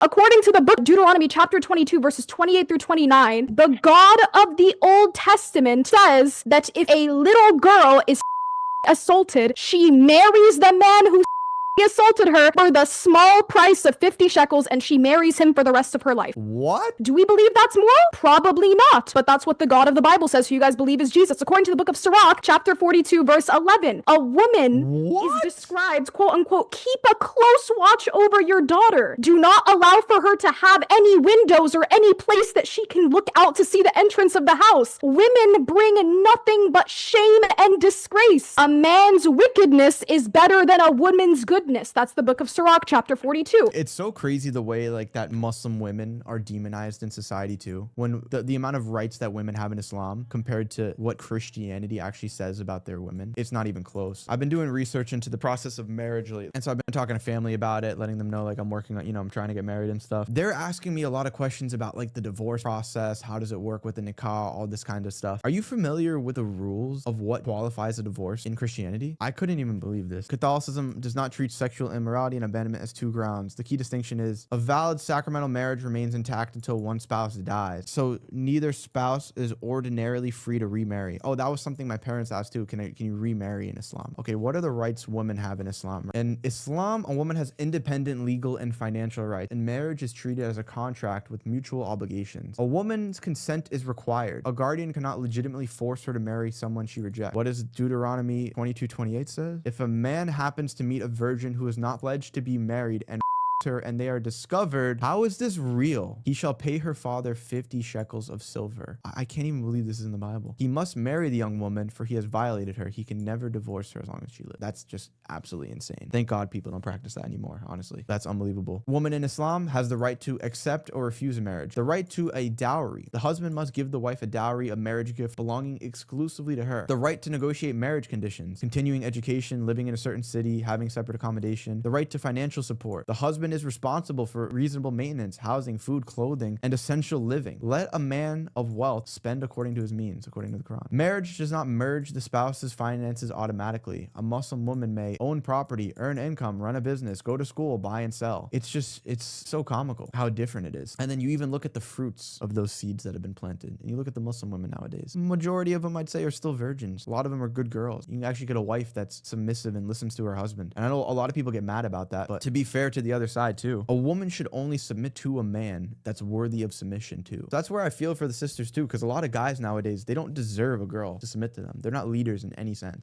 According to the book Deuteronomy chapter 22 verses 28 through 29, the God of the Old Testament says that if a little girl is assaulted, she marries the man who assaulted her for the small price of 50 shekels, and she marries him for the rest of her life. What? Do we believe that's moral? Probably not, but that's what the God of the Bible says, who you guys believe is Jesus. According to the book of Sirach, chapter 42, verse 11, a woman is described, quote unquote, keep a close watch over your daughter. Do not allow for her to have any windows or any place that she can look out to see the entrance of the house. Women bring nothing but shame and disgrace. A man's wickedness is better than a woman's goodness. That's the book of Sirach, chapter 42. It's so crazy the way like that Muslim women are demonized in society too. When the amount of rights that women have in Islam compared to what Christianity actually says about their women, it's not even close. I've been doing research into the process of marriage lately, and so I've been talking to family about it, letting them know like I'm working on, I'm trying to get married and stuff. They're asking me a lot of questions about like the divorce process, how does it work with the nikah, all this kind of stuff. Are you familiar with the rules of what qualifies a divorce in Christianity? I couldn't even believe this. Catholicism does not treat sexual immorality and abandonment as two grounds. The key distinction is a valid sacramental marriage remains intact until one spouse dies. So neither spouse is ordinarily free to remarry. Oh, that was something my parents asked too. Can you remarry in Islam? Okay, what are the rights women have in Islam? In Islam, a woman has independent legal and financial rights, and marriage is treated as a contract with mutual obligations. A woman's consent is required. A guardian cannot legitimately force her to marry someone she rejects. What does Deuteronomy 22:28 says? If a man happens to meet a virgin who is not pledged to be married and her and they are discovered, how is this real? He shall pay her father 50 shekels of silver. I can't even believe this is in the Bible. He must marry the young woman, for he has violated her. He can never divorce her as long as she lives. That's just absolutely insane. Thank God people don't practice that anymore, honestly. That's unbelievable. Woman in Islam has the right to accept or refuse a marriage. The right to a dowry. The husband must give the wife a dowry, a marriage gift belonging exclusively to her. The right to negotiate marriage conditions, continuing education, living in a certain city, having separate accommodation. The right to financial support. The husband is responsible for reasonable maintenance, housing, food, clothing, and essential living. Let a man of wealth spend according to his means, according to the Quran. Marriage does not merge the spouse's finances automatically. A Muslim woman may own property, earn income, run a business, go to school, buy and sell. It's so comical how different it is. And then you even look at the fruits of those seeds that have been planted. And you look at the Muslim women nowadays. Majority of them, I'd say, are still virgins. A lot of them are good girls. You can actually get a wife that's submissive and listens to her husband. And I know a lot of people get mad about that, but to be fair to the other side too, a woman should only submit to a man that's worthy of submission too. So that's where I feel for the sisters too, because a lot of guys nowadays, they don't deserve a girl to submit to them. They're not leaders in any sense.